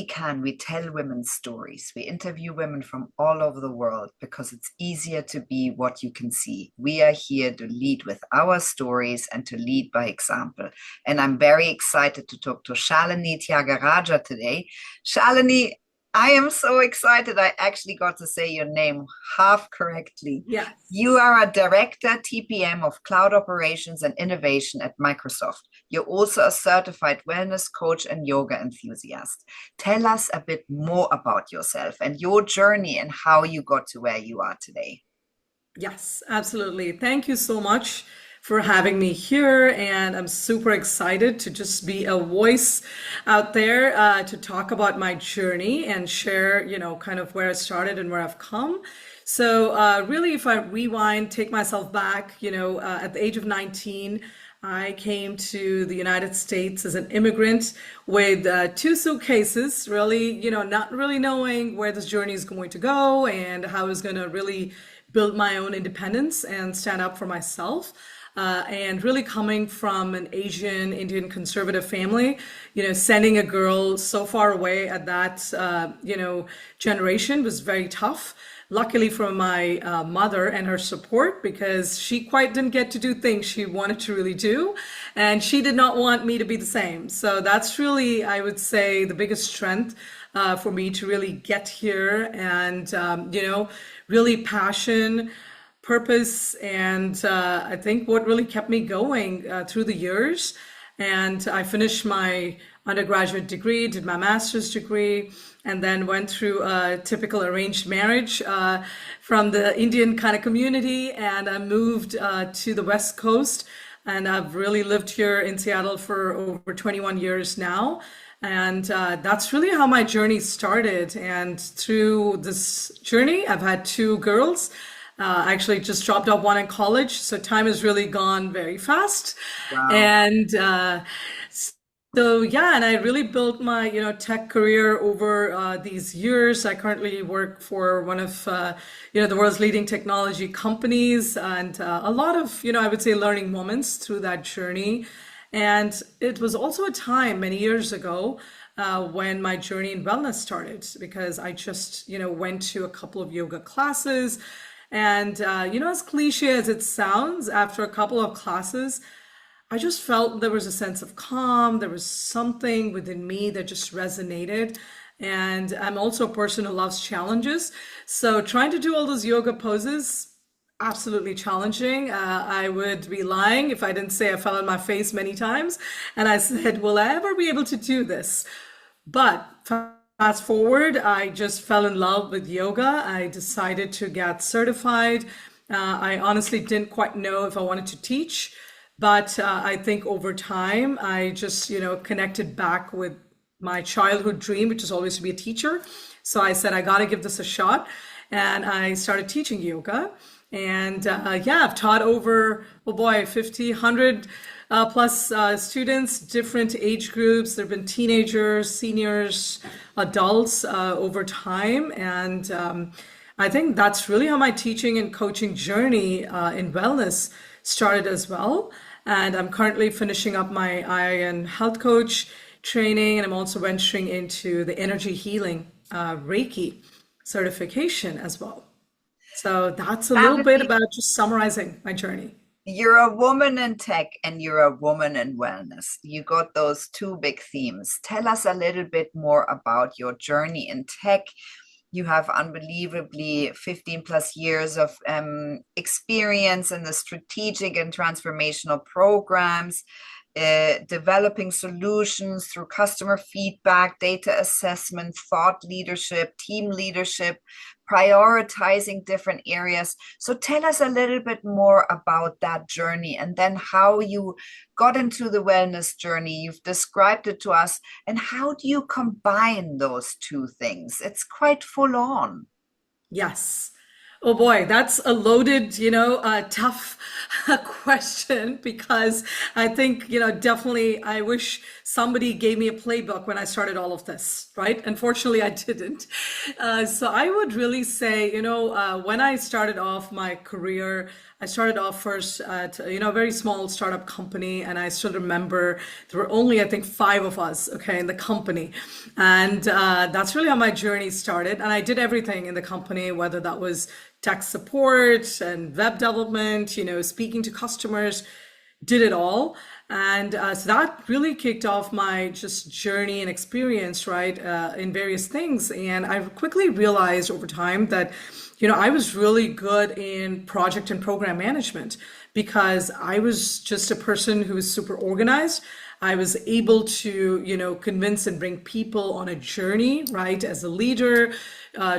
can, we tell women's stories. We interview women from all over the world because it's easier to be what you can see. We are here to lead with our stories and to lead by example. And I'm very excited to talk to Shalini Thyagaraja today. Shalini, I am so excited. I actually got to say your name half correctly. Yes. You are a director TPM of cloud operations and innovation at Microsoft. You're also a certified wellness coach and yoga enthusiast. Tell us a bit more about yourself and your journey and how you got to where you are today. Yes, absolutely. Thank you so much for having me here. And I'm super excited to just be a voice out there to talk about my journey and share, kind of where I started and where I've come. So, really, if I rewind, take myself back, at the age of 19, I came to the United States as an immigrant with two suitcases, really, not really knowing where this journey is going to go and how I was going to really build my own independence and stand up for myself. And really coming from an Asian Indian conservative family, sending a girl so far away at that, generation was very tough. Luckily for my mother and her support, because she quite didn't get to do things she wanted to really do. And she did not want me to be the same. So that's really, I would say, the biggest strength for me to really get here and, really passion, purpose, and I think what really kept me going through the years. And I finished my undergraduate degree, did my master's degree, and then went through a typical arranged marriage from the Indian kind of community. And I moved to the West Coast. And I've really lived here in Seattle for over 21 years now. And that's really how my journey started. And through this journey, I've had two girls. Actually, just dropped off one in college, so time has really gone very fast. Wow. And so yeah, and I really built my tech career over these years. I currently work for one of the world's leading technology companies, and a lot of I would say learning moments through that journey. And it was also a time many years ago when my journey in wellness started because I just went to a couple of yoga classes. And, as cliche as it sounds, after a couple of classes, I just felt there was a sense of calm. There was something within me that just resonated. And I'm also a person who loves challenges. So trying to do all those yoga poses, absolutely challenging. I would be lying if I didn't say I fell on my face many times. And I said, will I ever be able to do this? But fast forward, I just fell in love with yoga. I decided to get certified. I honestly didn't quite know if I wanted to teach, but I think over time, I just, connected back with my childhood dream, which is always to be a teacher. So I said, I got to give this a shot. And I started teaching yoga. And yeah, I've taught over, oh boy, 50, 100 plus students, different age groups. There have been teenagers, seniors, adults over time. And I think that's really how my teaching and coaching journey in wellness started as well. And I'm currently finishing up my eye and health coach training, and I'm also venturing into the energy healing Reiki certification as well. So that's a little bit Shalini, about just summarizing my journey. you're a woman in tech and you're a woman in wellness. You got those two big themes. Tell us a little bit more about your journey in tech. You have unbelievably 15 plus years of experience in the strategic and transformational programs, developing solutions through customer feedback, data assessment, thought leadership, team leadership, prioritizing different areas. So tell us a little bit more about that journey and then how you got into the wellness journey. You've described it to us. And how do you combine those two things? It's quite full on. Yes. Oh boy, that's a loaded, tough question because I think, definitely I wish somebody gave me a playbook when I started all of this, right? Unfortunately, I didn't. So I would really say, when I started off my career, I started off first at, a very small startup company, and I still remember there were only, I think, five of us, okay, in the company. And that's really how my journey started. And I did everything in the company, whether that was tech support and web development, speaking to customers, did it all. And so that really kicked off my just journey and experience, right, in various things. And I quickly realized over time that, I was really good in project and program management because I was just a person who was super organized. I was able to, convince and bring people on a journey, right, as a leader,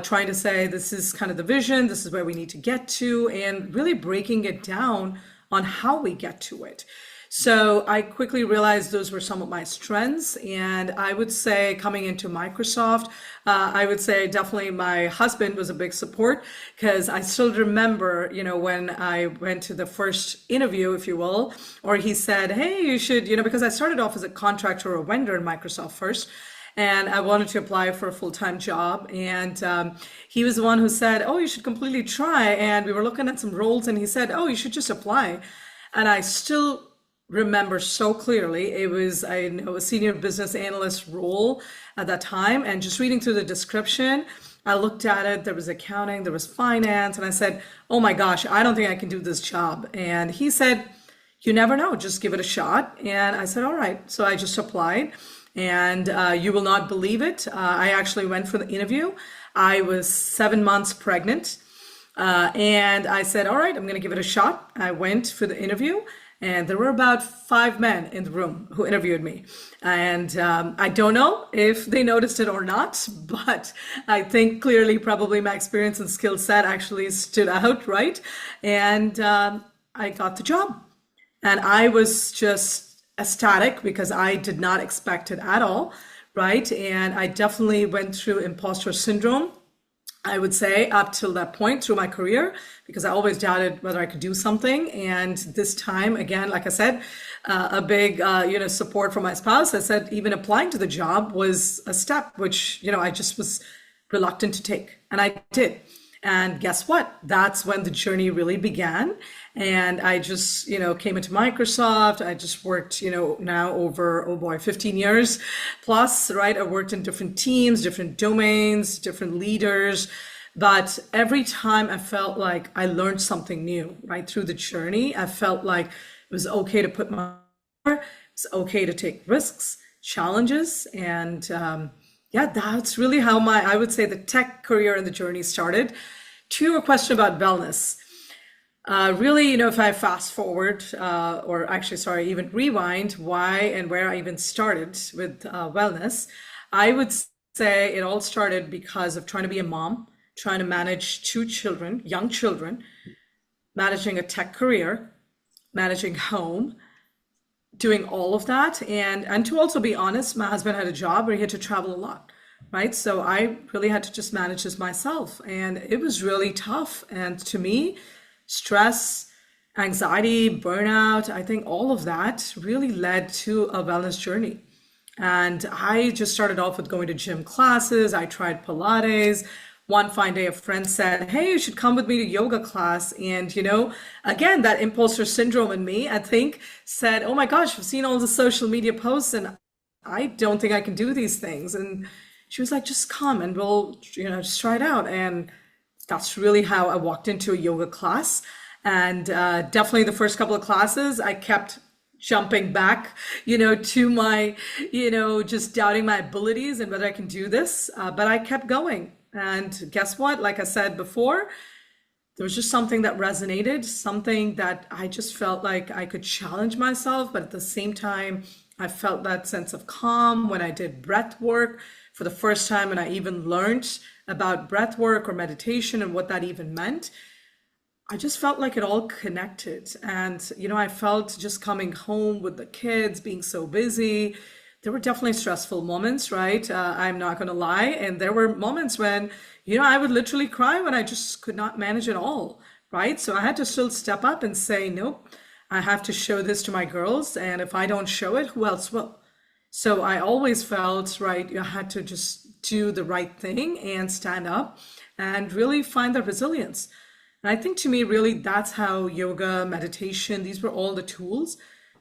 trying to say, this is kind of the vision, this is where we need to get to, and really breaking it down on how we get to it. So I quickly realized those were some of my strengths. And I would say coming into Microsoft, I would say definitely my husband was a big support because I still remember, when I went to the first interview, if you will, or he said, hey, you should, because I started off as a contractor or a vendor in Microsoft first. And I wanted to apply for a full-time job. And he was the one who said, oh, you should completely try. And we were looking at some roles and he said, oh, you should just apply. And I still remember so clearly it was a senior business analyst role at that time, and just reading through the description, I looked at it, there was accounting, there was finance, and I said, oh my gosh, I don't think I can do this job. And he said, you never know, just give it a shot. And I said, all right. So I just applied, and you will not believe it, I actually went for the interview. I was 7 months pregnant, and I said, all right, I'm going to give it a shot. I went for the interview. And there were about 5 men in the room who interviewed me. And I don't know if they noticed it or not, but I think clearly probably my experience and skill set actually stood out, right? And I got the job. And I was just ecstatic because I did not expect it at all, right? And I definitely went through imposter syndrome, I would say, up till that point through my career, because I always doubted whether I could do something. And this time, again, like I said, a big, support from my spouse. I said, even applying to the job was a step, which, I just was reluctant to take. And I did. And guess what? That's when the journey really began. And I just, came into Microsoft. I just worked, now over, oh boy, 15 years plus, right? I worked in different teams, different domains, different leaders. But every time I felt like I learned something new, right? Through the journey, I felt like it was okay to put my, it's okay to take risks, challenges. And yeah, that's really how I would say the tech career and the journey started. To your question about wellness. Really, if I fast forward, or actually, sorry, even rewind why and where I even started with wellness, I would say it all started because of trying to be a mom, trying to manage 2 children, young children, managing a tech career, managing home, doing all of that. And to also be honest, my husband had a job where he had to travel a lot. Right. So I really had to just manage this myself. And it was really tough. And to me, stress, anxiety, burnout, I think all of that really led to a wellness journey. And I just started off with going to gym classes. I tried Pilates. One fine day, a friend said, hey, you should come with me to yoga class. And, again, that imposter syndrome in me, I think, said, oh my gosh, I've seen all the social media posts and I don't think I can do these things. And she was like, just come and we'll, just try it out. And that's really how I walked into a yoga class. And definitely the first couple of classes, I kept jumping back, to my, just doubting my abilities and whether I can do this. But I kept going. And guess what? Like I said before, there was just something that resonated, something that I just felt like I could challenge myself. But at the same time, I felt that sense of calm when I did breath work for the first time, and I even learned about breath work or meditation and what that even meant. I just felt like it all connected. And, I felt just coming home with the kids, being so busy. There were definitely stressful moments, right? I'm not going to lie. And there were moments when, I would literally cry when I just could not manage it all, right? So I had to still step up and say, nope, I have to show this to my girls. And if I don't show it, who else will? So I always felt, right, you had to just do the right thing and stand up and really find that resilience. And I think to me, really, that's how yoga, meditation, these were all the tools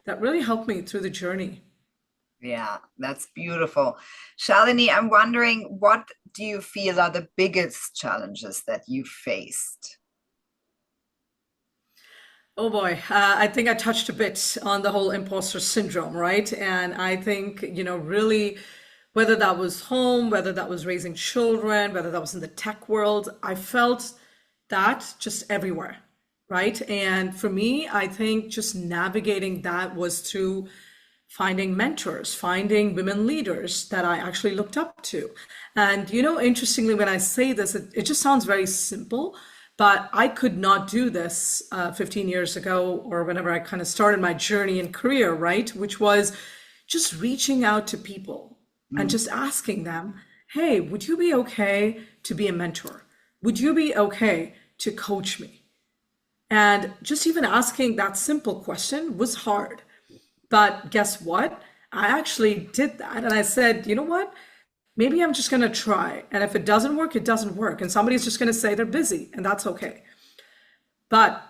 that really helped me through the journey. Yeah, that's beautiful. Shalini, I'm wondering, what do you feel are the biggest challenges that you faced? Oh boy, I think I touched a bit on the whole imposter syndrome, right? And I think, really, whether that was home, whether that was raising children, whether that was in the tech world, I felt that just everywhere, right? And for me, I think just navigating that was through finding mentors, finding women leaders that I actually looked up to. And, interestingly, when I say this, it just sounds very simple, but I could not do this 15 years ago or whenever I kind of started my journey and career, right? Which was just reaching out to people and Mm. just asking them, hey, would you be okay to be a mentor? Would you be okay to coach me? And just even asking that simple question was hard. But guess what? I actually did that. And I said, you know what? Maybe I'm just going to try. And if it doesn't work, it doesn't work. And somebody's just going to say they're busy, and that's okay. But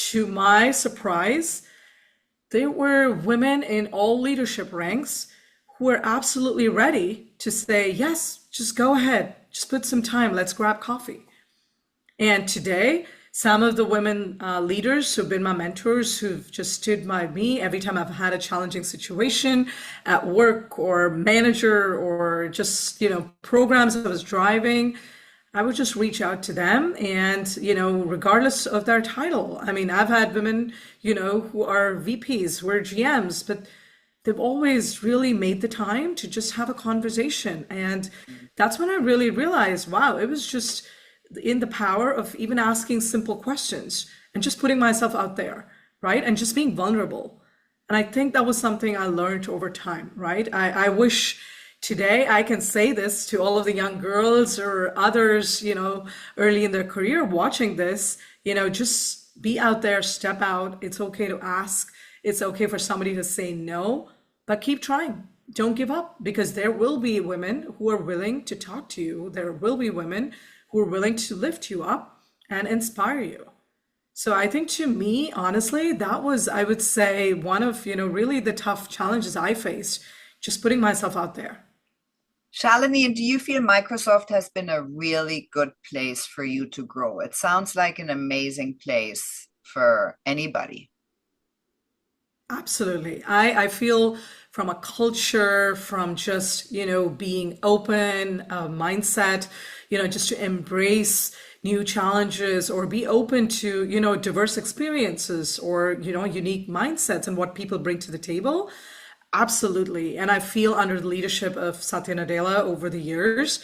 to my surprise, there were women in all leadership ranks who were absolutely ready to say, yes, just go ahead, just put some time, let's grab coffee. And today, some of the women leaders who've been my mentors, who've just stood by me every time I've had a challenging situation at work or manager or just, programs I was driving, I would just reach out to them and, regardless of their title. I mean, I've had women, who are VPs, who are GMs, but they've always really made the time to just have a conversation. And that's when I really realized, wow, it was just in the power of even asking simple questions and just putting myself out there, right? And just being vulnerable. And I think that was something I learned over time, right? I wish today I can say this to all of the young girls or others, early in their career watching this, just be out there, step out. It's okay to ask. It's okay for somebody to say no, but keep trying. Don't give up, because there will be women who are willing to talk to you. There will be women who are willing to lift you up and inspire you. So I think to me, honestly, that was, I would say, one of, really the tough challenges I faced, just putting myself out there. Shalini, do you feel Microsoft has been a really good place for you to grow? It sounds like an amazing place for anybody. Absolutely. I feel from a culture, from just, being open, mindset, just to embrace new challenges or be open to, diverse experiences or, unique mindsets and what people bring to the table. Absolutely. And I feel under the leadership of Satya Nadella over the years,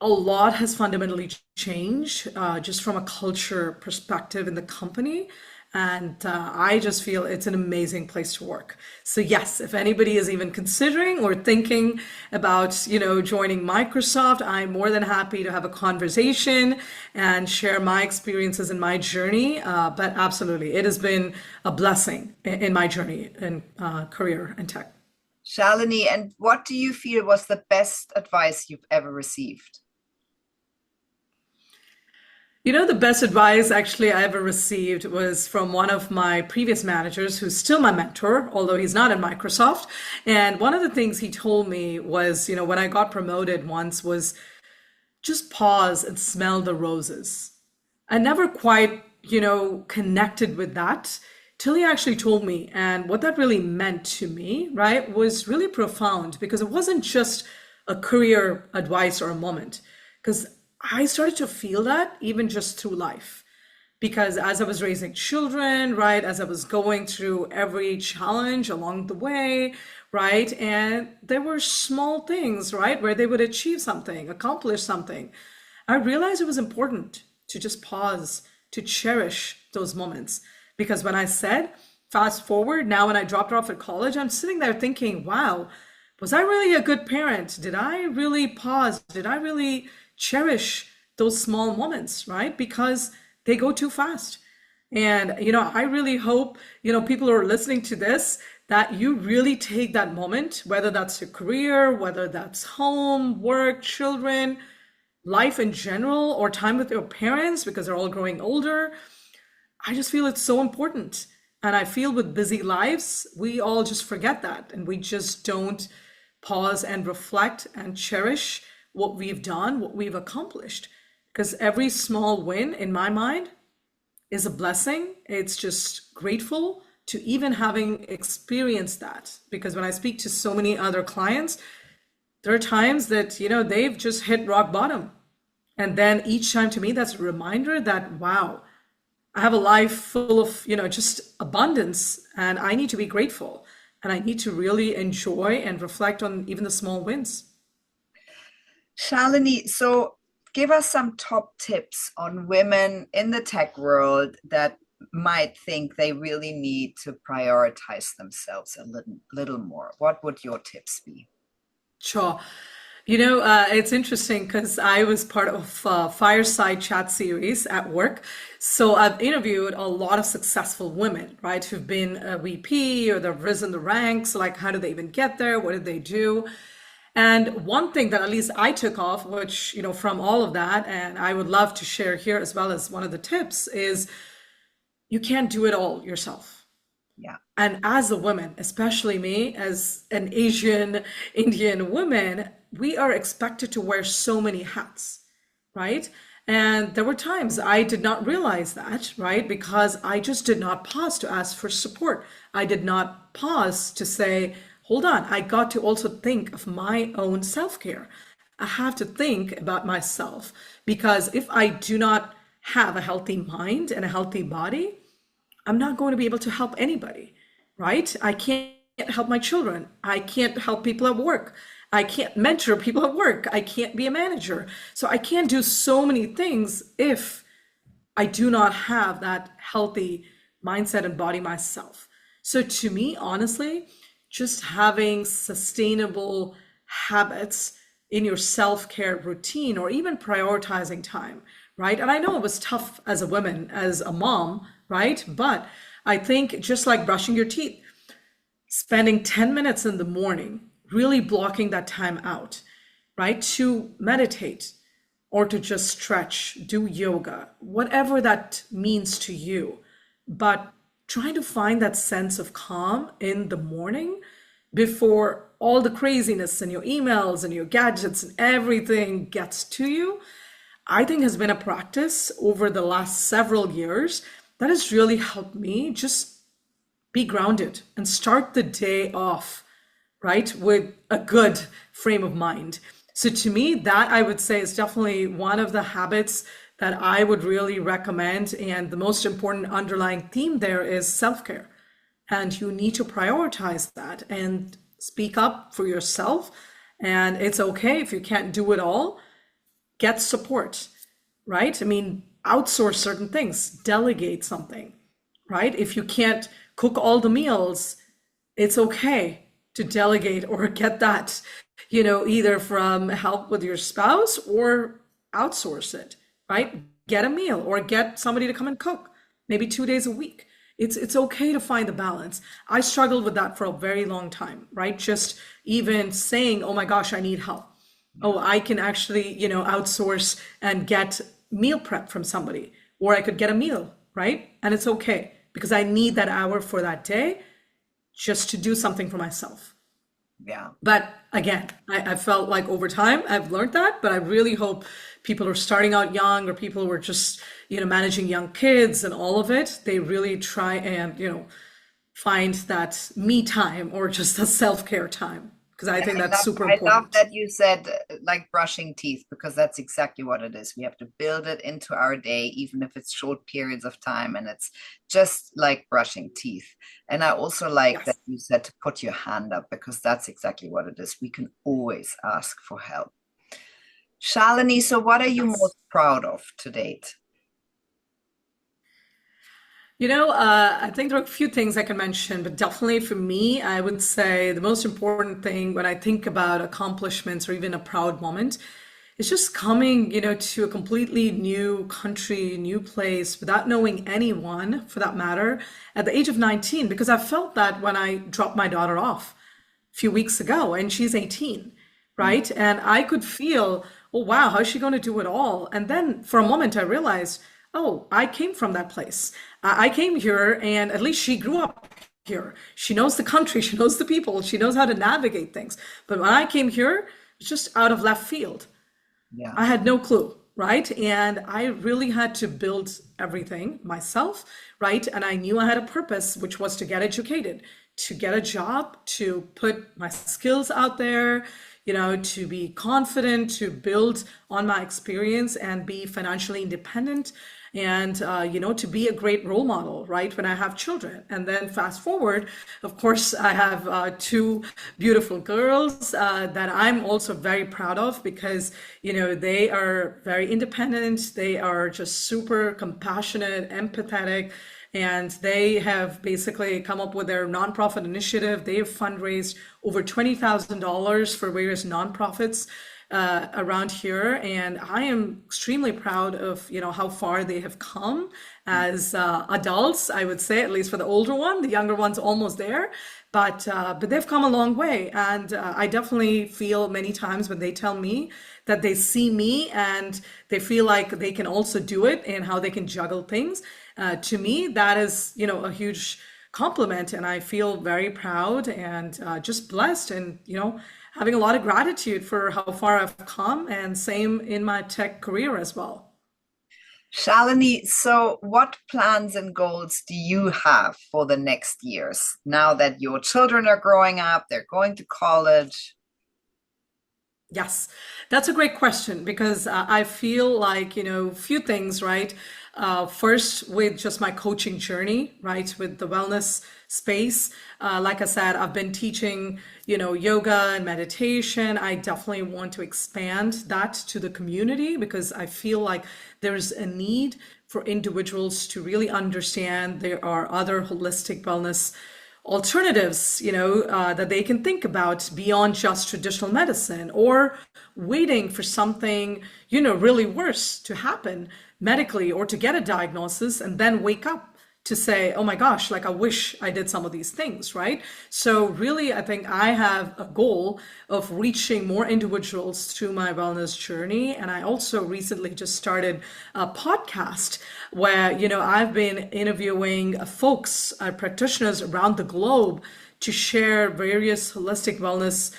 a lot has fundamentally changed just from a culture perspective in the company. And I just feel it's an amazing place to work. So yes, if anybody is even considering or thinking about, joining Microsoft, I'm more than happy to have a conversation and share my experiences and my journey. But absolutely, it has been a blessing in my journey and career in tech. Shalini, and what do you feel was the best advice you've ever received? The best advice actually I ever received was from one of my previous managers, who's still my mentor, although he's not in Microsoft. And one of the things he told me was, when I got promoted once, was just pause and smell the roses. I never quite, connected with that till he actually told me. And what that really meant to me, right, was really profound, because it wasn't just a career advice or a moment. Because I started to feel that even just through life. Because as I was raising children, right, as I was going through every challenge along the way, right, and there were small things, right, where they would achieve something, accomplish something. I realized it was important to just pause, to cherish those moments. Because when I said, fast forward, now when I dropped off at college, I'm sitting there thinking, wow, was I really a good parent? Did I really pause? Did I really cherish those small moments, right? Because they go too fast. And, I really hope, people who are listening to this, that you really take that moment, whether that's your career, whether that's home, work, children, life in general or time with your parents because they're all growing older. I just feel it's so important. And I feel with busy lives, we all just forget that and we just don't pause and reflect and cherish what we've done, what we've accomplished. Because every small win in my mind is a blessing. It's just grateful to even having experienced that. Because when I speak to so many other clients, there are times that, they've just hit rock bottom. And then each time to me, that's a reminder that, wow, I have a life full of, just abundance and I need to be grateful and I need to really enjoy and reflect on even the small wins. Shalini, so give us some top tips on women in the tech world that might think they really need to prioritize themselves a little more. What would your tips be? Sure. It's interesting because I was part of a fireside chat series at work. So I've interviewed a lot of successful women, right, who've been a VP or they've risen the ranks. Like, how did they even get there? What did they do? And one thing that at least I took off, which, from all of that, and I would love to share here as well as one of the tips, is you can't do it all yourself. Yeah. And as a woman, especially me, as an Asian Indian woman, we are expected to wear so many hats, right? And there were times I did not realize that, right? Because I just did not pause to ask for support. I did not pause to say, hold on, I got to also think of my own self care. I have to think about myself because if I do not have a healthy mind and a healthy body, I'm not going to be able to help anybody, right? I can't help my children. I can't help people at work. I can't mentor people at work. I can't be a manager. So I can't do so many things if I do not have that healthy mindset and body myself. So to me, honestly, just having sustainable habits in your self-care routine or even prioritizing time, right? And I know it was tough as a woman, as a mom, right? But I think just like brushing your teeth, spending 10 minutes in the morning, really blocking that time out, right? To meditate or to just stretch, do yoga, whatever that means to you. But trying to find that sense of calm in the morning before all the craziness and your emails and your gadgets and everything gets to you, I think has been a practice over the last several years that has really helped me just be grounded and start the day off, right, with a good frame of mind. So to me, that I would say is definitely one of the habits that I would really recommend. And the most important underlying theme there is self-care. And you need to prioritize that and speak up for yourself. And it's okay if you can't do it all, get support, right? I mean, outsource certain things, delegate something, right? If you can't cook all the meals, it's okay to delegate or get that, either from help with your spouse or outsource it, right? Get a meal or get somebody to come and cook, maybe 2 days a week. It's okay to find the balance. I struggled with that for a very long time, right? Just even saying, oh my gosh, I need help. Oh, I can actually, outsource and get meal prep from somebody, or I could get a meal, right? And it's okay because I need that hour for that day just to do something for myself. Yeah. But again, I felt like over time I've learned that, but I really hope people are starting out young or people who are just, managing young kids and all of it, they really try and, find that me time or just a self-care time because I Yeah, think that's super I love important. that you said like brushing teeth because that's exactly what it is. We have to build it into our day, even if it's short periods of time, and it's just like brushing teeth. And I also like that Yes. you said to put your hand up because that's exactly what it is. We can always ask for help. Shalini, so what are you Yes. most proud of to date? I think there are a few things I can mention, but definitely for me, I would say the most important thing when I think about accomplishments or even a proud moment is just coming, to a completely new country, new place without knowing anyone for that matter at the age of 19, because I felt that when I dropped my daughter off a few weeks ago and she's 18, Mm. right? And I could feel oh wow, how's she going to do it all? And then for a moment I realized, oh, I came from that place. I came here, and at least she grew up here. She knows the country, she knows the people, she knows how to navigate things. But when I came here, it's just out of left field. Yeah. I had no clue, right? And I really had to build everything myself, right? And I knew I had a purpose, which was to get educated, to get a job, to put my skills out there, to be confident, to build on my experience and be financially independent, and to be a great role model, right, when I have children. And then fast forward, of course, I have two beautiful girls that I'm also very proud of, because they are very independent, they are just super compassionate, empathetic, and they have basically come up with their nonprofit initiative. They have fundraised over $20,000 for various nonprofits around here, and I am extremely proud of how far they have come as adults. I would say, at least for the older one. The younger one's almost there, but they've come a long way, and I definitely feel many times when they tell me that they see me and they feel like they can also do it, and how they can juggle things. To me, that is a huge compliment, and I feel very proud and just blessed, and having a lot of gratitude for how far I've come, and same in my tech career as well. Shalini, so what plans and goals do you have for the next years now that your children are growing up, they're going to college? Yes, that's a great question, because I feel like, few things, right? First, with just my coaching journey, right, with the wellness space. Like I said, I've been teaching, yoga and meditation. I definitely want to expand that to the community, because I feel like there's a need for individuals to really understand there are other holistic wellness alternatives, that they can think about beyond just traditional medicine, or waiting for something, really worse to happen medically, or to get a diagnosis and then wake up to say, oh my gosh, like I wish I did some of these things, right? So really, I think I have a goal of reaching more individuals through my wellness journey. And I also recently just started a podcast where, I've been interviewing folks, practitioners around the globe, to share various holistic wellness,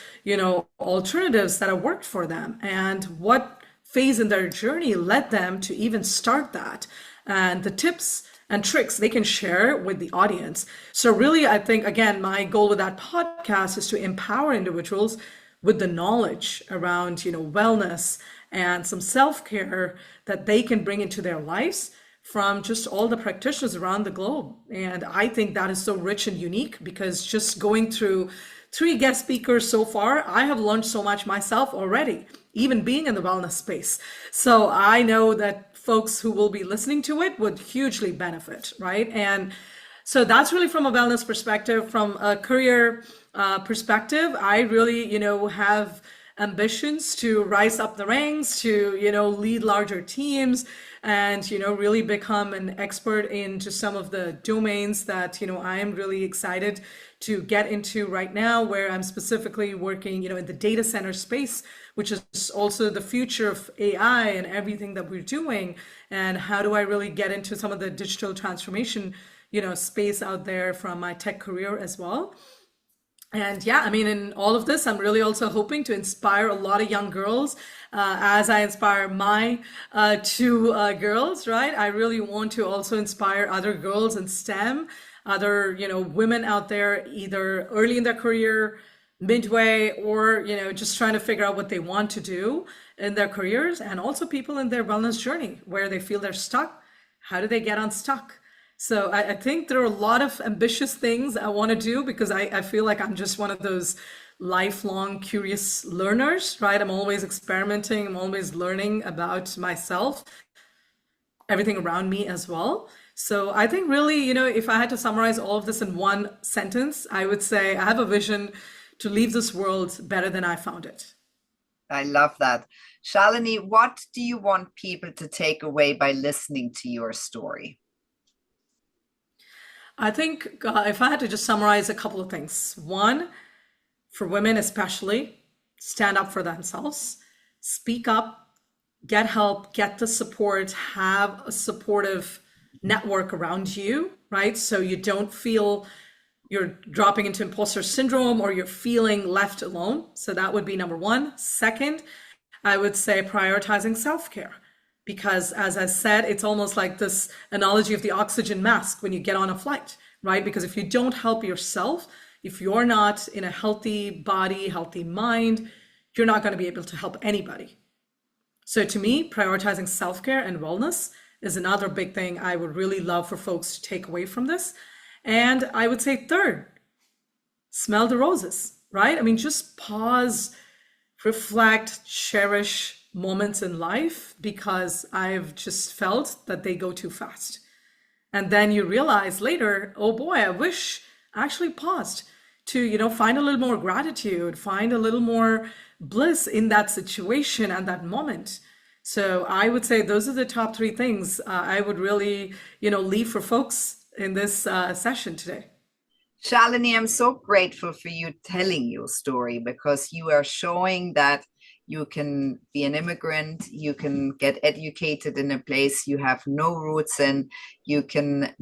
alternatives that have worked for them, and what phase in their journey led them to even start that, and the tips and tricks they can share with the audience. So really, I think, again, my goal with that podcast is to empower individuals with the knowledge around, wellness and some self-care that they can bring into their lives from just all the practitioners around the globe. And I think that is so rich and unique, because just going through three guest speakers so far, I have learned so much myself already, even being in the wellness space. So I know that folks who will be listening to it would hugely benefit, right? And so that's really from a wellness perspective. From a career perspective, I really, have ambitions to rise up the ranks, to, lead larger teams, and, really become an expert into some of the domains that, I am really excited to get into right now, where I'm specifically working, in the data center space, which is also the future of AI and everything that we're doing. And how do I really get into some of the digital transformation, space out there from my tech career as well. And yeah, I mean, in all of this, I'm really also hoping to inspire a lot of young girls, as I inspire my two girls, right? I really want to also inspire other girls in STEM, other, women out there, either early in their career, midway, or, just trying to figure out what they want to do in their careers, and also people in their wellness journey where they feel they're stuck. How do they get unstuck? So I think there are a lot of ambitious things I want to do, because I feel like I'm just one of those lifelong curious learners, right? I'm always experimenting, I'm always learning about myself, everything around me as well. So I think really, if I had to summarize all of this in one sentence, I would say I have a vision to leave this world better than I found it. I love that. Shalini, what do you want people to take away by listening to your story? I think if I had to just summarize a couple of things, one, for women especially, stand up for themselves, speak up get help, get the support, have a supportive network around you, right? So you don't feel you're dropping into imposter syndrome or you're feeling left alone. So that would be number one. Second, I would say prioritizing self care. Because as I said, it's almost like this analogy of the oxygen mask when you get on a flight, right? Because if you don't help yourself, if you're not in a healthy body, healthy mind, you're not going to be able to help anybody. So to me, prioritizing self-care and wellness is another big thing I would really love for folks to take away from this. And I would say third, smell the roses, right? I mean, just pause, reflect, cherish moments in life because I've just felt that they go too fast. And then you realize later, oh boy, I wish I actually paused to, find a little more gratitude, find a little more bliss in that situation and that moment. So I would say those are the top three things I would really, leave for folks in this session today. Shalini, I'm so grateful for you telling your story because you are showing that you can be an immigrant, you can get educated in a place you have no roots in, you can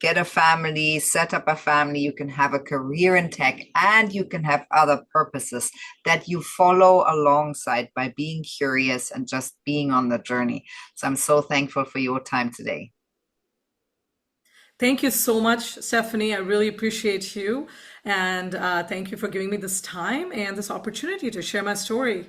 get a family, set up a family, you can have a career in tech, and you can have other purposes that you follow alongside by being curious and just being on the journey. So I'm so thankful for your time today. Thank you so much, Stephanie. I really appreciate you. And thank you for giving me this time and this opportunity to share my story.